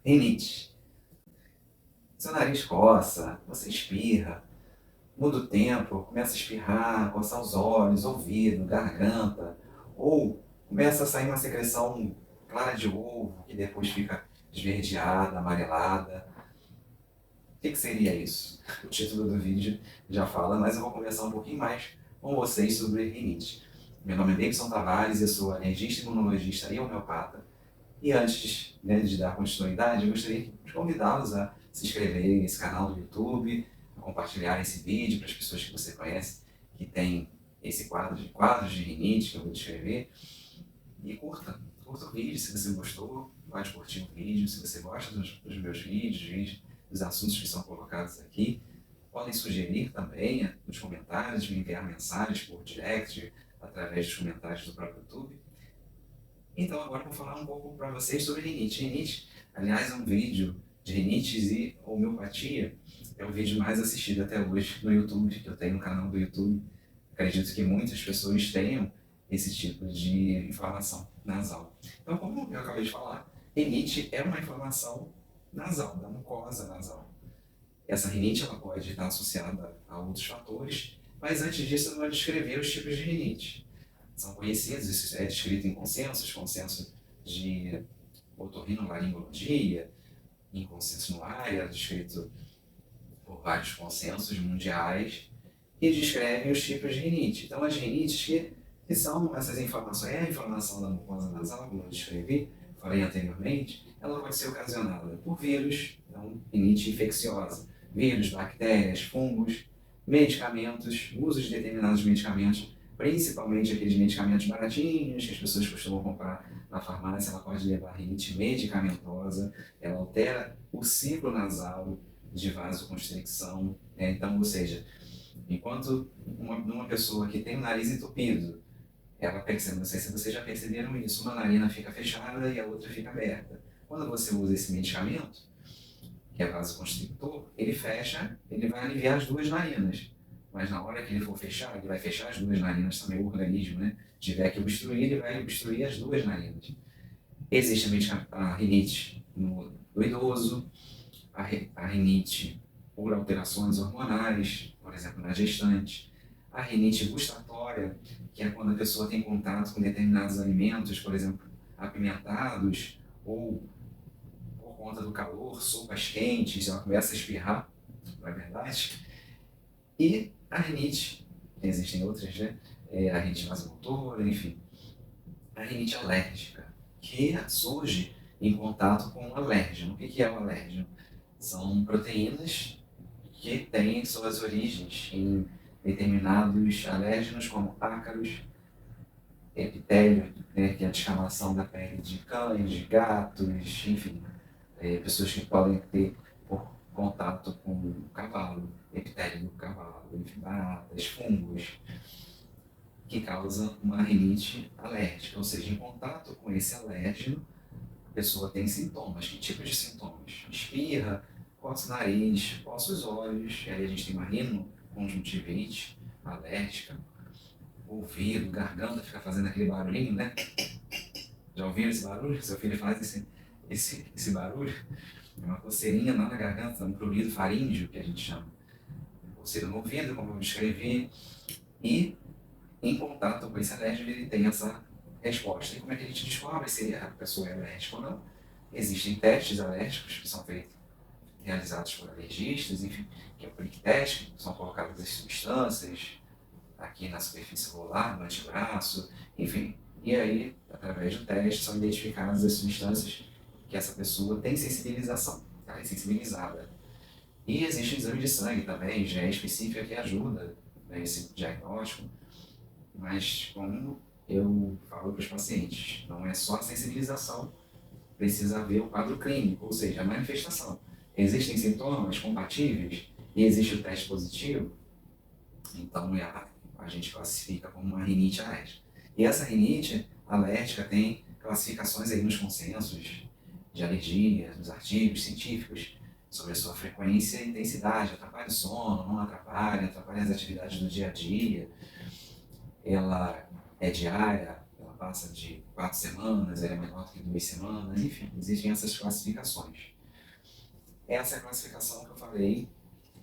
Rinite. Seu nariz coça, você espirra, muda o tempo, começa a espirrar, coçar os olhos, ouvido, garganta, ou começa a sair uma secreção clara de ovo, que depois fica esverdeada, amarelada. O que seria isso? O título do vídeo já fala, mas eu vou conversar um pouquinho mais com vocês sobre rinite. Meu nome é Davidson Tavares, eu sou alergista, imunologista e homeopata. E antes, de dar continuidade, eu gostaria de convidá-los a se inscreverem nesse canal do YouTube, a compartilhar esse vídeo para as pessoas que você conhece, que tem esse quadros de rinite que eu vou descrever. E curta o vídeo se você gostou, pode curtir o vídeo. Se você gosta dos meus vídeos, dos assuntos que são colocados aqui, podem sugerir também nos comentários, me enviar mensagens por direct, através dos comentários do próprio YouTube. Então agora eu vou falar um pouco para vocês sobre rinite. Rinite, aliás, é um vídeo de rinites e homeopatia. É o vídeo mais assistido até hoje no YouTube, que eu tenho no canal do YouTube. Acredito que muitas pessoas tenham esse tipo de inflamação nasal. Então, como eu acabei de falar, rinite é uma inflamação nasal, da mucosa nasal. Essa rinite ela pode estar associada a outros fatores, mas antes disso eu vou descrever os tipos de rinite. São conhecidos, isso é descrito em consenso de otorrinolaringologia, em consenso no área, descrito por vários consensos mundiais, que descrevem os tipos de rinite. Então, as rinites que são essas inflamações, a inflamação da mucosa nasal, como eu descrevi, falei anteriormente, ela pode ser ocasionada por vírus, então, rinite infecciosa, vírus, bactérias, fungos, medicamentos, uso de determinados medicamentos, principalmente aqueles medicamentos baratinhos que as pessoas costumam comprar na farmácia. Ela pode levar a rinite medicamentosa, ela altera o ciclo nasal de vasoconstricção, então, ou seja, enquanto uma pessoa que tem o nariz entupido, ela percebe, não sei se vocês já perceberam isso, uma narina fica fechada e a outra fica aberta. Quando você usa esse medicamento, que é vasoconstrictor, ele fecha, ele vai aliviar as duas narinas. Mas na hora que ele for fechar, ele vai fechar as duas narinas também, o organismo, tiver que obstruir, ele vai obstruir as duas narinas. Existe a rinite no idoso, a rinite por alterações hormonais, por exemplo, na gestante, a rinite gustatória, que é quando a pessoa tem contato com determinados alimentos, por exemplo, apimentados, ou por conta do calor, sopas quentes, ela começa a espirrar, não é verdade? E a rinite, existem outras, a rinite vasomotora, enfim. A rinite alérgica, que surge em contato com o alérgeno. O que é o alérgeno? São proteínas que têm suas origens em determinados alérgenos, como ácaros, epitélio, que é a descamação da pele de cães, de gatos, enfim, pessoas que podem ter por contato com o cavalo, epitélio do cavalo, enfim, baratas, fungos, que causam uma rinite alérgica, ou seja, em contato com esse alérgeno, a pessoa tem sintomas. Que tipo de sintomas? Espirra, coça o nariz, coça os olhos, e aí a gente tem uma rinoconjuntivite alérgica, ouvido, garganta fica fazendo aquele barulhinho, né? Já ouviram esse barulho? Seu filho faz esse barulho? É uma coceirinha lá na garganta, um prurido faríngeo, que a gente chama. Coceira no ouvido, como eu descrevi, e em contato com esse alérgeno ele tem essa resposta. E como é que a gente descobre se a pessoa é alérgica ou não? Existem testes alérgicos que são realizados por alergistas, enfim, que é o prick test, que são colocadas as substâncias aqui na superfície volar, no antebraço, enfim. E aí, através do teste, são identificadas as substâncias que essa pessoa tem sensibilização, ela é sensibilizada. E existe um exame de sangue também, já é específico, que ajuda nesse diagnóstico, mas como eu falo para os pacientes, não é só a sensibilização, precisa haver o quadro clínico, ou seja, a manifestação. Existem sintomas compatíveis e existe o teste positivo, então a gente classifica como uma rinite alérgica. E essa rinite alérgica tem classificações aí nos consensos de alergia, nos artigos científicos, sobre a sua frequência e intensidade. Atrapalha o sono, não atrapalha as atividades do dia a dia. Ela é diária, ela passa de 4 semanas, ela é menor que 2 semanas, enfim, existem essas classificações. Essa é a classificação que eu falei,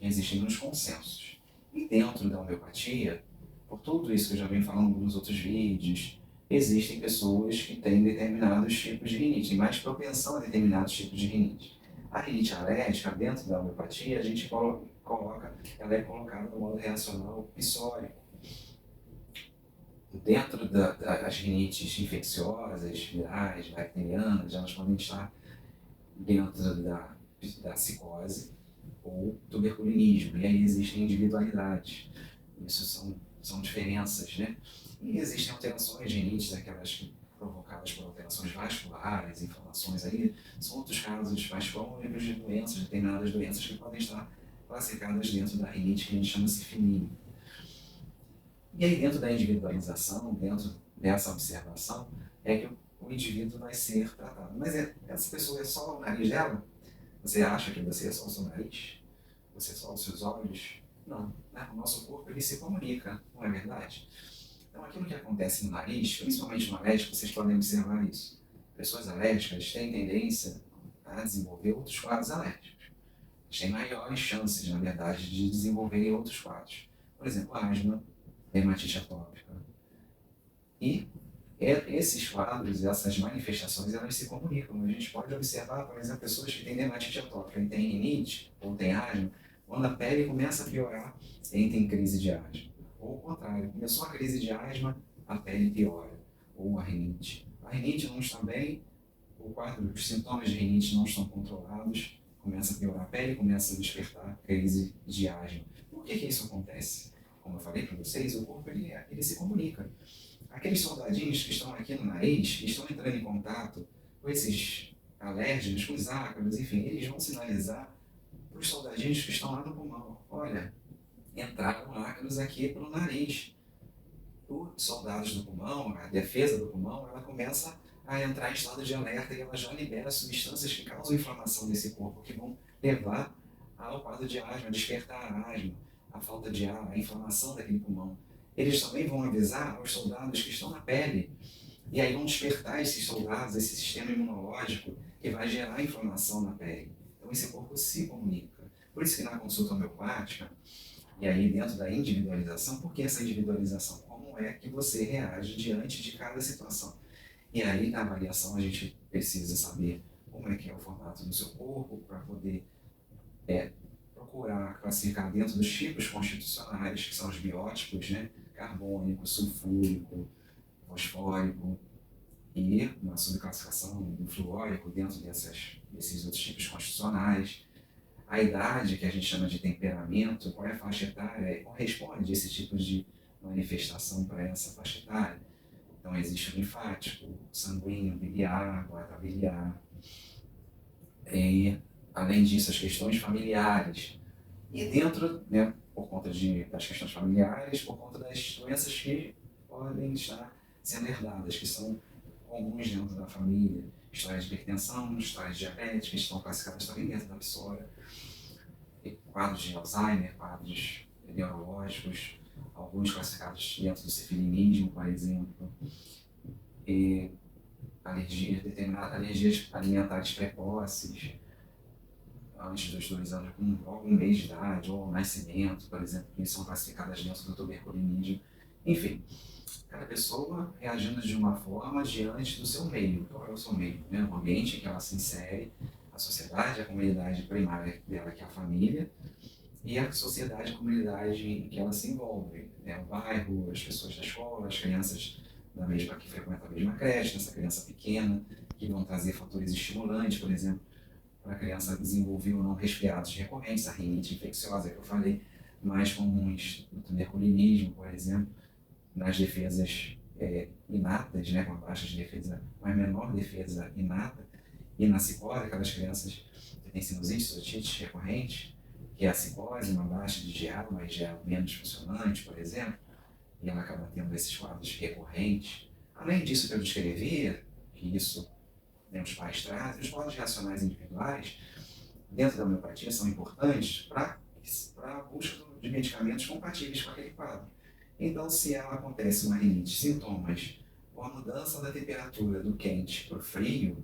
existem nos consensos. E dentro da homeopatia, por tudo isso que eu já venho falando nos outros vídeos, existem pessoas que têm determinados tipos de rinite, mais propensão a determinados tipos de rinite. A rinite alérgica, dentro da homeopatia, a gente coloca, ela é colocada no modo reacional psórico. Dentro das rinites infecciosas, virais, bacterianas, elas podem estar dentro da psicose ou tuberculinismo. E aí existem individualidades. Isso são diferenças, né? E existem alterações genites, aquelas provocadas por alterações vasculares, inflamações aí, são outros casos mais crônicos de doenças, determinadas doenças que podem estar classificadas dentro da rinite, que a gente chama sifilia. E aí dentro da individualização, dentro dessa observação, é que o indivíduo vai ser tratado. Mas essa pessoa é só o nariz dela? Você acha que você é só o seu nariz? Você é só os seus olhos? Não. Né? O nosso corpo ele se comunica, não é verdade? Então aquilo que acontece no nariz, principalmente no alérgico, vocês podem observar isso. Pessoas alérgicas têm tendência a desenvolver outros quadros alérgicos. Eles têm maiores chances, na verdade, de desenvolverem outros quadros. Por exemplo, asma, dermatite atópica. E esses quadros, essas manifestações, elas se comunicam. A gente pode observar, por exemplo, pessoas que têm dermatite atópica e têm rinite ou têm asma, quando a pele começa a piorar, entra em crise de asma. Ou o contrário, começou a crise de asma, a pele piora. Ou a rinite. A rinite não está bem, o quadro, os sintomas de rinite não estão controlados, começa a piorar a pele, começa a despertar crise de asma. Por que isso acontece? Como eu falei para vocês, o corpo ele se comunica. Aqueles soldadinhos que estão aqui no nariz, que estão entrando em contato com esses alérgenos, com os ácaros, enfim, eles vão sinalizar para os soldadinhos que estão lá no pulmão. Olha, entraram ácaros aqui pelo nariz. Os soldados do pulmão, a defesa do pulmão, ela começa a entrar em estado de alerta e ela já libera substâncias que causam inflamação nesse corpo, que vão levar ao quadro de asma, a despertar a asma, a falta de ar, a inflamação daquele pulmão. Eles também vão avisar aos soldados que estão na pele, e aí vão despertar esses soldados, esse sistema imunológico, que vai gerar inflamação na pele. Então esse corpo se comunica. Por isso que na consulta homeopática, e aí dentro da individualização, por que essa individualização? Como é que você reage diante de cada situação? E aí na avaliação a gente precisa saber como é que é o formato do seu corpo, para poder procurar classificar dentro dos tipos constitucionais, que são os biótipos, né? Carbônico, sulfúrico, fosfórico, e uma subclassificação do fluórico dentro desses outros tipos constitucionais. A idade, que a gente chama de temperamento, qual é a faixa etária, corresponde a esse tipo de manifestação para essa faixa etária. Então existe o linfático, o sanguíneo, biliar, o atrabiliar. E, além disso, as questões familiares. E dentro, né, por conta das questões familiares, por conta das doenças que podem estar sendo herdadas, que são comuns dentro da família. Histórias de hipertensão, histórias diabéticas, que estão classificadas também dentro da psora. E quadros de Alzheimer, quadros neurológicos, alguns classificados dentro do sifilinismo, por exemplo. E determinadas alergias alimentares precoces, antes dos 2 anos, com algum mês de idade, ou nascimento, por exemplo, que são classificadas dentro do tuberculinismo. Enfim, cada pessoa reagindo de uma forma diante do seu meio. Qual é o seu meio? Né? O ambiente em que ela se insere, a sociedade, a comunidade primária dela, que é a família, e a sociedade, a comunidade em que ela se envolve. Né? O bairro, as pessoas da escola, as crianças que frequentam a mesma creche, essa criança pequena, que vão trazer fatores estimulantes, por exemplo, para a criança desenvolver ou não resfriados recorrentes, a rinite infecciosa que eu falei, mais comuns no tuberculinismo, por exemplo, nas defesas inatas, né, com a baixa de defesa, uma menor defesa inata, e na psicose, aquelas crianças que têm sinusite, otite recorrente, que é a psicose, uma baixa de GA, mas GA menos funcionante, por exemplo, e ela acaba tendo esses quadros recorrentes. Além disso que eu descrevi, que isso, né, os pais trazem, os quadros racionais individuais, dentro da homeopatia, são importantes para a busca de medicamentos compatíveis com aquele quadro. Então, se ela acontece uma rinite, sintomas, com a mudança da temperatura do quente para o frio,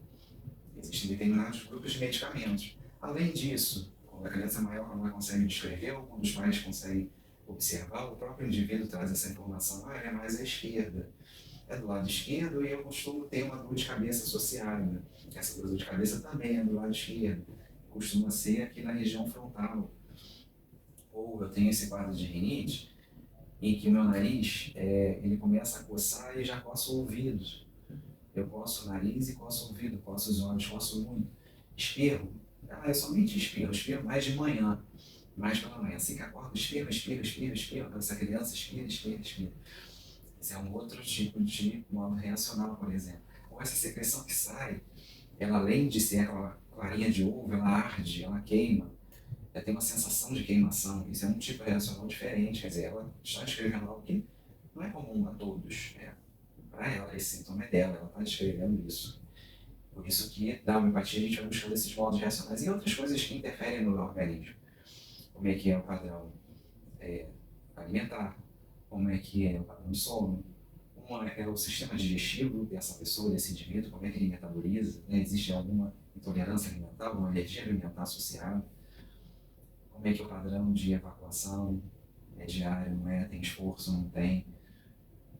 existem determinados grupos de medicamentos. Além disso, quando a criança é maior, quando ela consegue descrever, ou quando os pais conseguem observar, o próprio indivíduo traz essa informação, é mais à esquerda, é do lado esquerdo e eu costumo ter uma dor de cabeça associada. Essa dor de cabeça também é do lado esquerdo, costuma ser aqui na região frontal. Ou eu tenho esse quadro de rinite, em que o meu nariz ele começa a coçar e já coça o ouvido. Eu coço o nariz e coço o ouvido, coço os olhos, coço muito. Espirro, é somente espirro, espirro mais de manhã, mais pela manhã. Assim que acordo, espirro, espirro, espirro, espirro. Essa criança espirra, espirra, espirra. Esse é um outro tipo de modo reacional, por exemplo. Ou essa secreção que sai, ela além de ser aquela clarinha de ovo, ela arde, ela queima. Ela tem uma sensação de queimação. Isso é um tipo reacional diferente, quer dizer, ela está descrevendo algo que não é comum a todos. Para ela, esse sintoma é dela, ela está descrevendo isso. Por isso que da homeopatia a gente vai buscando esses modos reacionais e outras coisas que interferem no organismo. Como é que é o padrão alimentar, como é que é o padrão de sono, como é o sistema digestivo dessa pessoa, desse indivíduo, como é que ele metaboliza, né? Existe alguma intolerância alimentar, alguma alergia alimentar associada, como é que é o padrão de evacuação diário, não é? Tem esforço, não tem,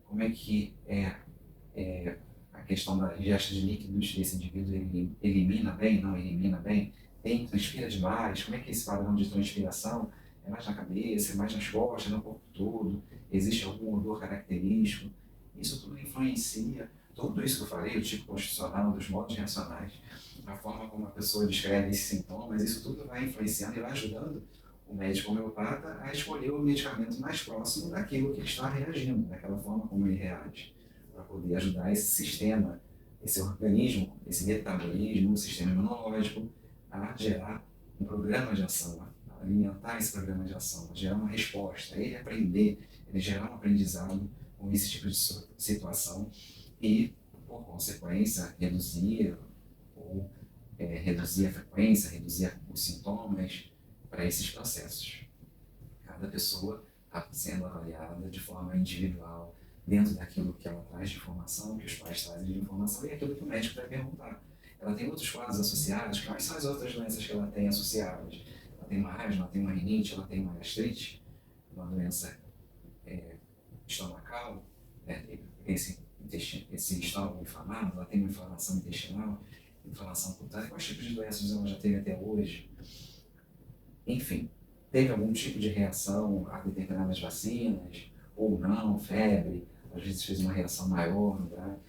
como é que a questão da ingesta de líquidos desse indivíduo, ele elimina bem, não elimina bem, tem, transpira demais, como é que é esse padrão de transpiração é mais na cabeça, é mais nas costas, no corpo todo, existe algum odor característico, isso tudo influencia, tudo isso que eu falei, o tipo constitucional, dos modos reacionais, a forma como a pessoa descreve esses sintomas, isso tudo vai influenciando e vai ajudando o médico homeopata a escolher o medicamento mais próximo daquilo que ele está reagindo, daquela forma como ele reage, para poder ajudar esse sistema, esse organismo, esse metabolismo, o sistema imunológico, a gerar um programa de ação, a alimentar esse programa de ação, a gerar uma resposta, a ele aprender, ele gerar um aprendizado com esse tipo de situação e, por consequência, reduzir ou reduzir a frequência, reduzir os sintomas para esses processos. Cada pessoa está sendo avaliada de forma individual, dentro daquilo que ela traz de informação, que os pais trazem de informação, e aquilo que o médico vai perguntar. Ela tem outros quadros associados, quais são as outras doenças que ela tem associadas? Ela tem uma asma, ela tem uma rinite, ela tem uma gastrite, uma doença estomacal, esse estômago inflamado, ela tem uma inflamação intestinal, inflamação cutânea, quais tipos de doenças ela já teve até hoje? Enfim, teve algum tipo de reação a determinadas vacinas, ou não, febre, às vezes fez uma reação maior no braço.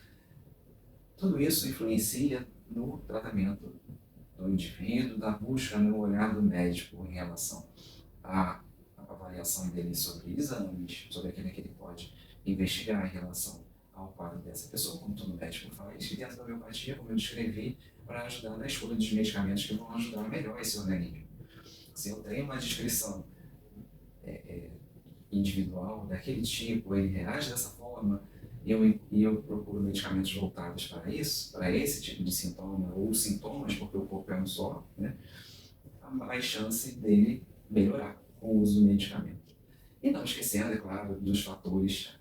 Tudo isso influencia no tratamento do indivíduo, da busca no olhar do médico em relação à avaliação dele sobre exames, sobre aquilo que ele pode investigar em relação ao quadro dessa pessoa, como todo médico faz, e dentro da homeopatia, como eu descrevi, para ajudar na escolha dos medicamentos que vão ajudar melhor esse organismo. Se eu tenho uma descrição individual daquele tipo, ele reage dessa forma, e eu procuro medicamentos voltados para isso, para esse tipo de sintoma, ou sintomas, porque o corpo é um só, né? Há mais chance dele melhorar com o uso do medicamento. E não esquecendo, é claro, dos fatores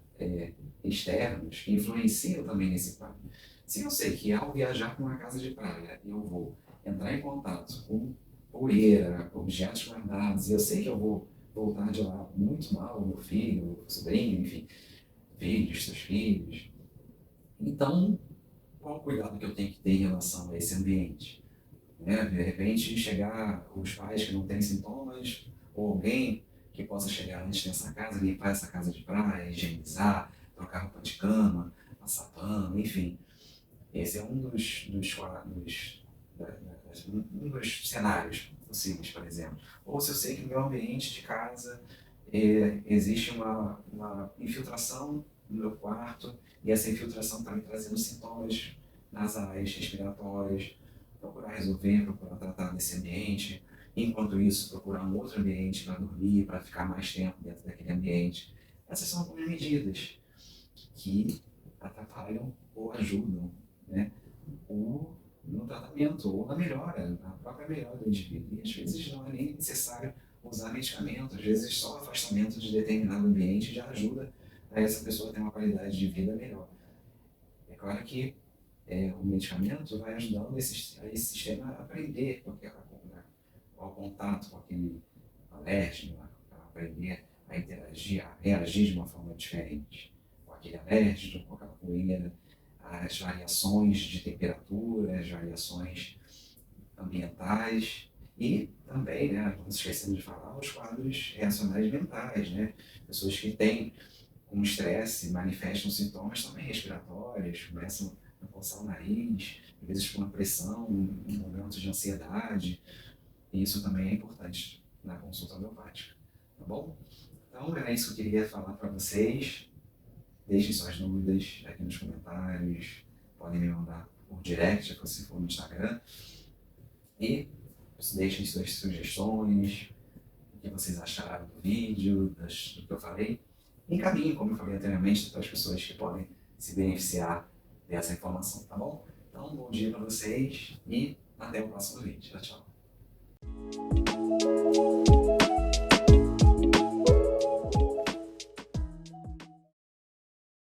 externos que influenciam também nesse quadro. Se eu sei que ao viajar para uma casa de praia eu vou entrar em contato com poeira, objetos guardados, e eu sei que eu vou voltar de lá muito mal, meu filho, meu sobrinho, enfim, filhos, seus filhos. Então, qual o cuidado que eu tenho que ter em relação a esse ambiente? Né? De repente, chegar os pais que não têm sintomas, ou alguém que possa chegar antes nessa casa, limpar essa casa de praia, higienizar, trocar roupa de cama, passar pano, enfim. Esse é um dos cenários possíveis, por exemplo. Ou se eu sei que no meu ambiente de casa existe uma infiltração no meu quarto e essa infiltração está me trazendo sintomas nasais, respiratórios, procurar resolver, procurar tratar desse ambiente. Enquanto isso, procurar um outro ambiente para dormir, para ficar mais tempo dentro daquele ambiente. Essas são algumas medidas que atrapalham ou ajudam, né, ou no tratamento, ou na melhora, na própria melhora do indivíduo. E às vezes não é nem necessário usar medicamento, às vezes só o afastamento de determinado ambiente já ajuda a essa pessoa ter uma qualidade de vida melhor. É claro que o medicamento vai ajudando a esse sistema a aprender ao contato com aquele alérgeno, para aprender a interagir, a reagir de uma forma diferente com aquele alérgeno, com aquela poeira, as variações de temperatura, as variações ambientais e também, né, não esquecendo de falar, os quadros reacionários mentais, né? Pessoas que têm um estresse manifestam sintomas também respiratórios, começam a coçar o nariz, às vezes com uma pressão, um momento de ansiedade, e isso também é importante na consulta homeopática, tá bom? Então era isso que eu queria falar para vocês. Deixem suas dúvidas aqui nos comentários, podem me mandar por direct, se você for no Instagram, e deixem suas sugestões, o que vocês acharam do vídeo, do que eu falei. Encaminhem, como eu falei anteriormente, para as pessoas que podem se beneficiar dessa informação, tá bom? Então, bom dia para vocês e até o próximo vídeo. Tchau, tchau.